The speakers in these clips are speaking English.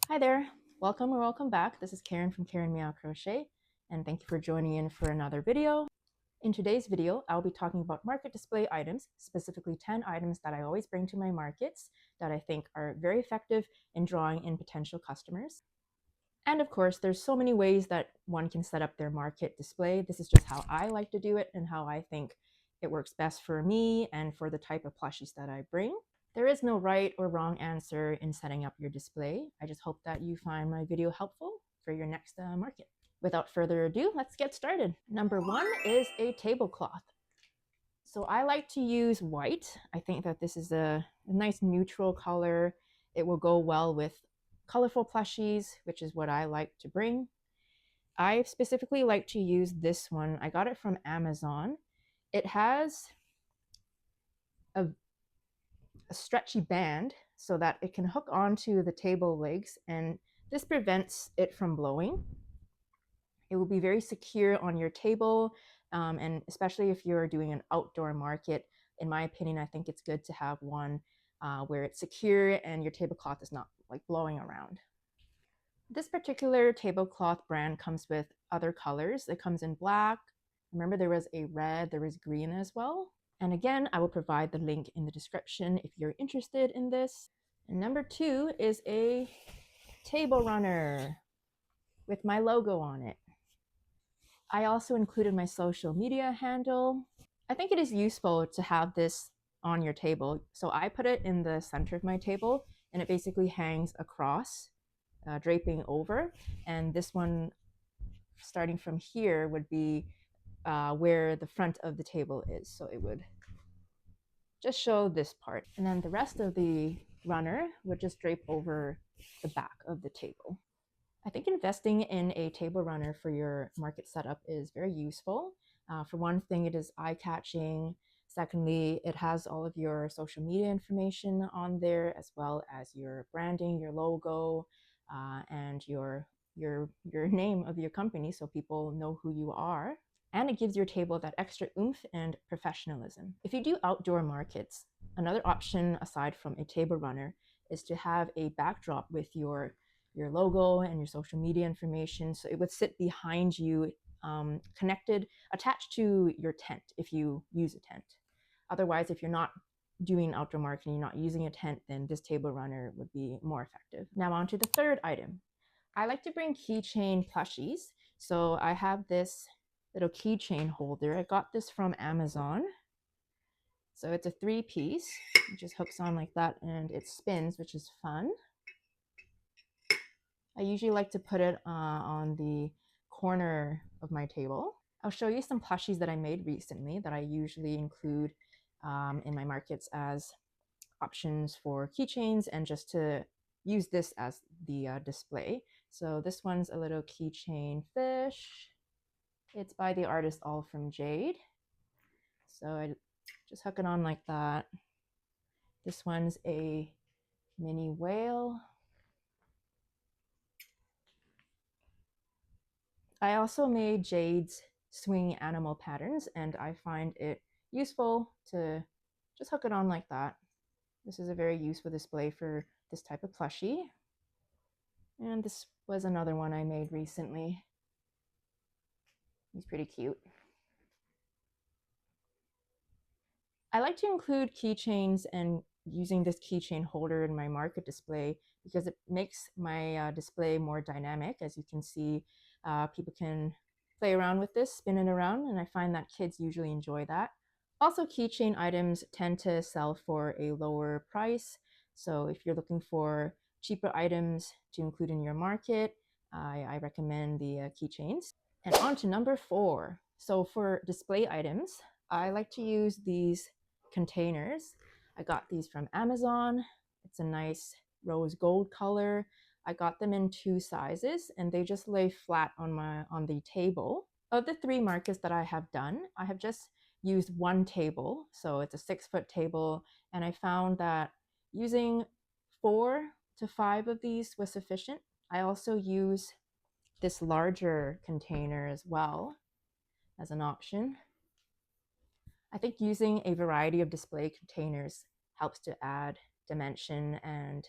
Hi there, welcome or welcome back. This is Karen from Karen Meow Crochet, and thank you for joining in for another video. In today's video, I'll be talking about market display items, specifically 10 items that I always bring to my markets that I think are very effective in drawing in potential customers. And of course, there's so many ways that one can set up their market display. This is just how I like to do it and how I think it works best for me and for the type of plushies that I bring. There is no right or wrong answer in setting up your display. I just hope that you find my video helpful for your next market. Without further ado, let's get started. Number one is a tablecloth. So I like to use white. I think that this is a nice neutral color. It will go well with colorful plushies, which is what I like to bring. I specifically like to use this one. I got it from Amazon. It has a stretchy band so that it can hook onto the table legs, and this prevents it from blowing. It will be very secure on your table, and especially if you're doing an outdoor market, in my opinion, I think it's good to have one where it's secure and your tablecloth is not like blowing around. This particular tablecloth brand comes with other colors. It comes in black. Remember, there was a red, there was green as well. And again, I will provide the link in the description if you're interested in this. And number two is a table runner with my logo on it. I also included my social media handle. I think it is useful to have this on your table. So I put it in the center of my table, and it basically hangs across, draping over. And this one, starting from here, would be where the front of the table is. So it would just show this part. And then the rest of the runner would just drape over the back of the table. I think investing in a table runner for your market setup is very useful. For one thing, it is eye-catching. Secondly, it has all of your social media information on there, as well as your branding, your logo, and your name of your company, so people know who you are. And it gives your table that extra oomph and professionalism. If you do outdoor markets, another option aside from a table runner is to have a backdrop with your logo and your social media information. So it would sit behind you, connected, attached to your tent if you use a tent. Otherwise, if you're not doing outdoor marketing, you're not using a tent, then this table runner would be more effective. Now on to the third item. I like to bring keychain plushies. So I have this little keychain holder. I got this from Amazon. So it's a 3-piece. It just hooks on like that and it spins, which is fun. I usually like to put it on the corner of my table. I'll show you some plushies that I made recently that I usually include in my markets as options for keychains and just to use this as the display. So this one's a little keychain fish. It's by the artist All From Jade. So I just hook it on like that. This one's a mini whale. I also made Jade's swing animal patterns, and I find it useful to just hook it on like that. This is a very useful display for this type of plushie. And this was another one I made recently. He's pretty cute. I like to include keychains and using this keychain holder in my market display because it makes my display more dynamic. As you can see, people can play around with this, spin it around, and I find that kids usually enjoy that. Also, keychain items tend to sell for a lower price. So if you're looking for cheaper items to include in your market, I recommend the keychains. And on to number 4. So for display items, I like to use these containers. I got these from Amazon. It's a nice rose gold color. I got them in 2 sizes and they just lay flat on the table. Of the 3 markets that I have done, I have just used one table. So it's a 6-foot table, and I found that using 4 to 5 of these was sufficient. I also use this larger container as well as an option. I think using a variety of display containers helps to add dimension and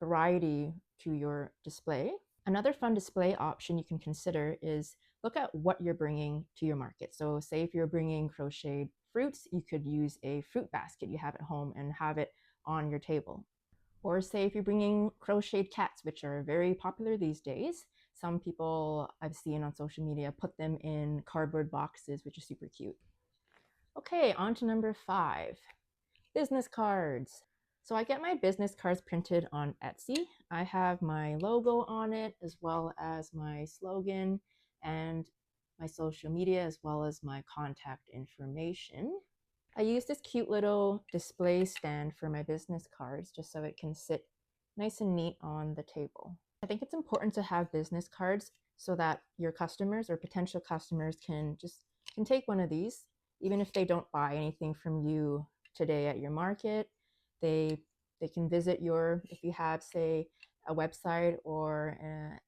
variety to your display. Another fun display option you can consider is look at what you're bringing to your market. So say if you're bringing crocheted fruits, you could use a fruit basket you have at home and have it on your table. Or say if you're bringing crocheted cats, which are very popular these days. Some people I've seen on social media put them in cardboard boxes, which is super cute. Okay, on to number 5, business cards. So I get my business cards printed on Etsy. I have my logo on it, as well as my slogan and my social media, as well as my contact information. I use this cute little display stand for my business cards just so it can sit nice and neat on the table. I think it's important to have business cards so that your customers or potential customers can take one of these, even if they don't buy anything from you today at your market. They can visit your, if you have, say, a website or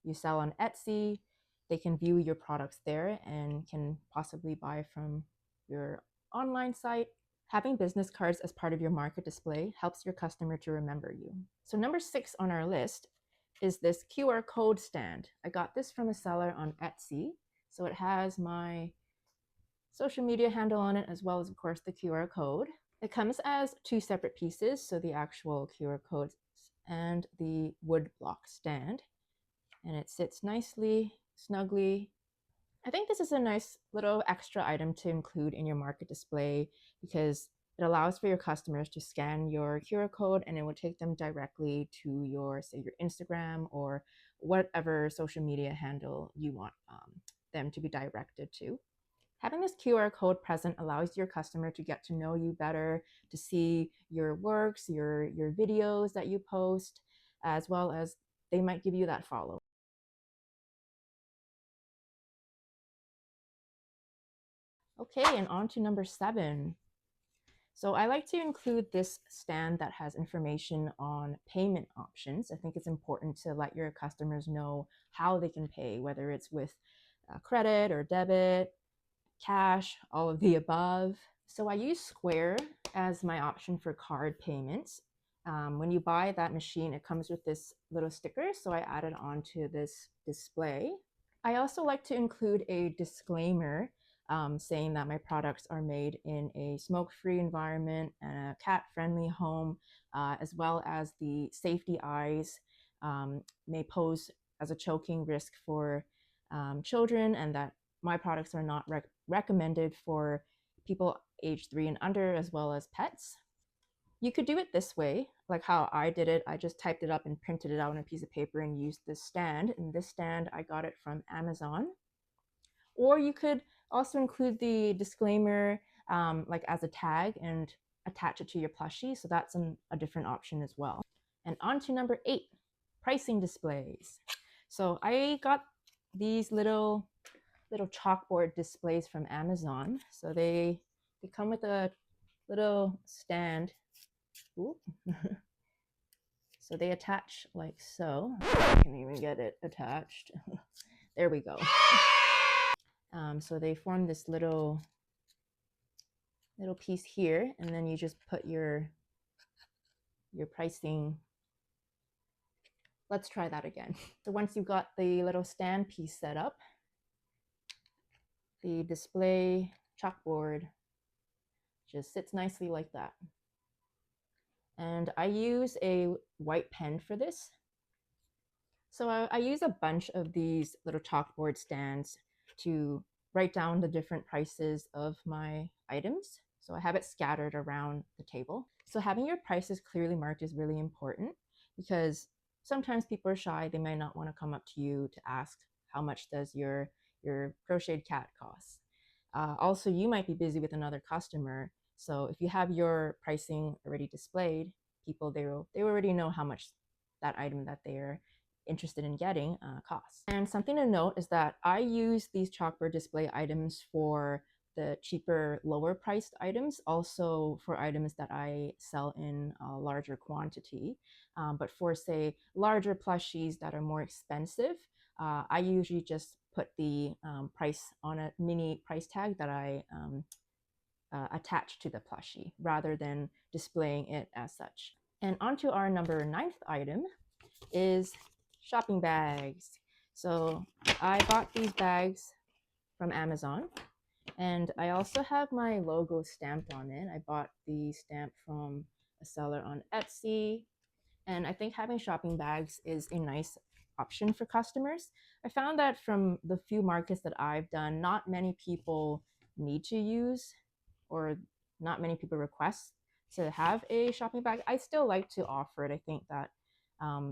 you sell on Etsy, they can view your products there and can possibly buy from your online site. Having business cards as part of your market display helps your customer to remember you. So number 6 on our list is this QR code stand. I got this from a seller on Etsy. So it has my social media handle on it, as well as, of course, the QR code. It comes as 2 separate pieces, so the actual QR code and the wood block stand. And it sits nicely, snugly. I think this is a nice little extra item to include in your market display because it allows for your customers to scan your QR code and it will take them directly to your, say, your Instagram or whatever social media handle you want them to be directed to. Having this QR code present allows your customer to get to know you better, to see your works, your videos that you post, as well as they might give you that follow. Okay, and on to number 7. So I like to include this stand that has information on payment options. I think it's important to let your customers know how they can pay, whether it's with credit or debit, cash, all of the above. So I use Square as my option for card payments. When you buy that machine, it comes with this little sticker, so I added onto this display. I also like to include a disclaimer saying that my products are made in a smoke-free environment and a cat-friendly home, as well as the safety eyes may pose as a choking risk for children, and that my products are not recommended for people age 3 and under, as well as pets. You could do it this way, like how I did it. I just typed it up and printed it out on a piece of paper and used this stand. And this stand, I got it from Amazon. Or you could also include the disclaimer like as a tag and attach it to your plushie. So that's a different option as well. And on to number 8, pricing displays. So I got these little chalkboard displays from Amazon. So they come with a little stand. Ooh. So they attach like so. I can even get it attached. There we go. So they form this little piece here, and then you just put your pricing. Let's try that again. So once you've got the little stand piece set up, the display chalkboard just sits nicely like that. And I use a white pen for this. So I use a bunch of these little chalkboard stands to write down the different prices of my items. So I have it scattered around the table. So having your prices clearly marked is really important because sometimes people are shy. They may not want to come up to you to ask how much does your crocheted cat cost. Also, you might be busy with another customer. So if you have your pricing already displayed, people, they already know how much that item that they're interested in getting costs. And something to note is that I use these chalkboard display items for the cheaper, lower priced items, also for items that I sell in a larger quantity. But for, say, larger plushies that are more expensive, I usually just put the price on a mini price tag that I attach to the plushie rather than displaying it as such. And onto our number 9th item is shopping bags. So I bought these bags from Amazon, and I also have my logo stamped on it. I bought the stamp from a seller on Etsy, and I think having shopping bags is a nice option for customers. I found that from the few markets that I've done, not many people need to use, or not many people request to have a shopping bag. I still like to offer it. I think that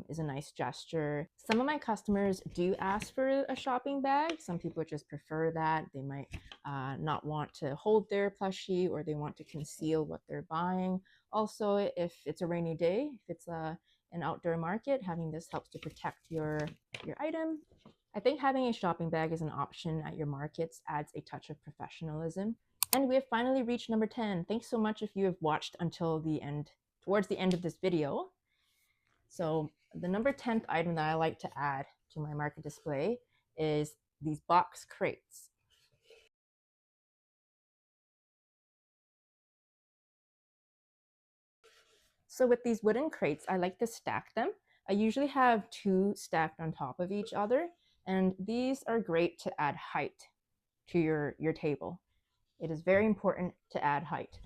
is a nice gesture. Some of my customers do ask for a shopping bag. Some people just prefer that. They might not want to hold their plushie, or they want to conceal what they're buying. Also, if it's a rainy day, if it's an outdoor market, having this helps to protect your item. I think having a shopping bag as an option at your markets adds a touch of professionalism. And we have finally reached number 10. Thanks so much if you have watched until the end, towards the end of this video. So the number 10th item that I like to add to my market display is these box crates. So with these wooden crates, I like to stack them. I usually have 2 stacked on top of each other, and these are great to add height to your table. It is very important to add height.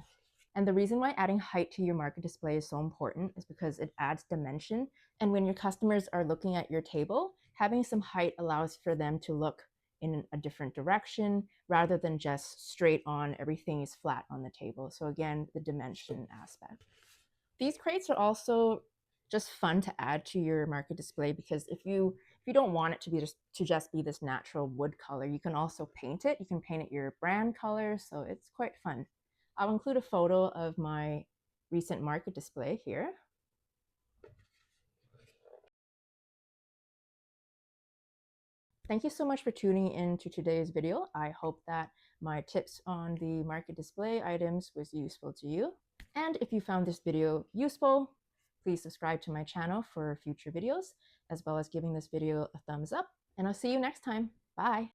And the reason why adding height to your market display is so important is because it adds dimension. And when your customers are looking at your table, having some height allows for them to look in a different direction rather than just straight on, everything is flat on the table. So again, the dimension aspect. These crates are also just fun to add to your market display, because if you don't want it to be just be this natural wood color, you can also paint it. You can paint it your brand color, so it's quite fun. I'll include a photo of my recent market display here. Thank you so much for tuning in to today's video. I hope that my tips on the market display items was useful to you. And if you found this video useful, please subscribe to my channel for future videos, as well as giving this video a thumbs up. And I'll see you next time. Bye.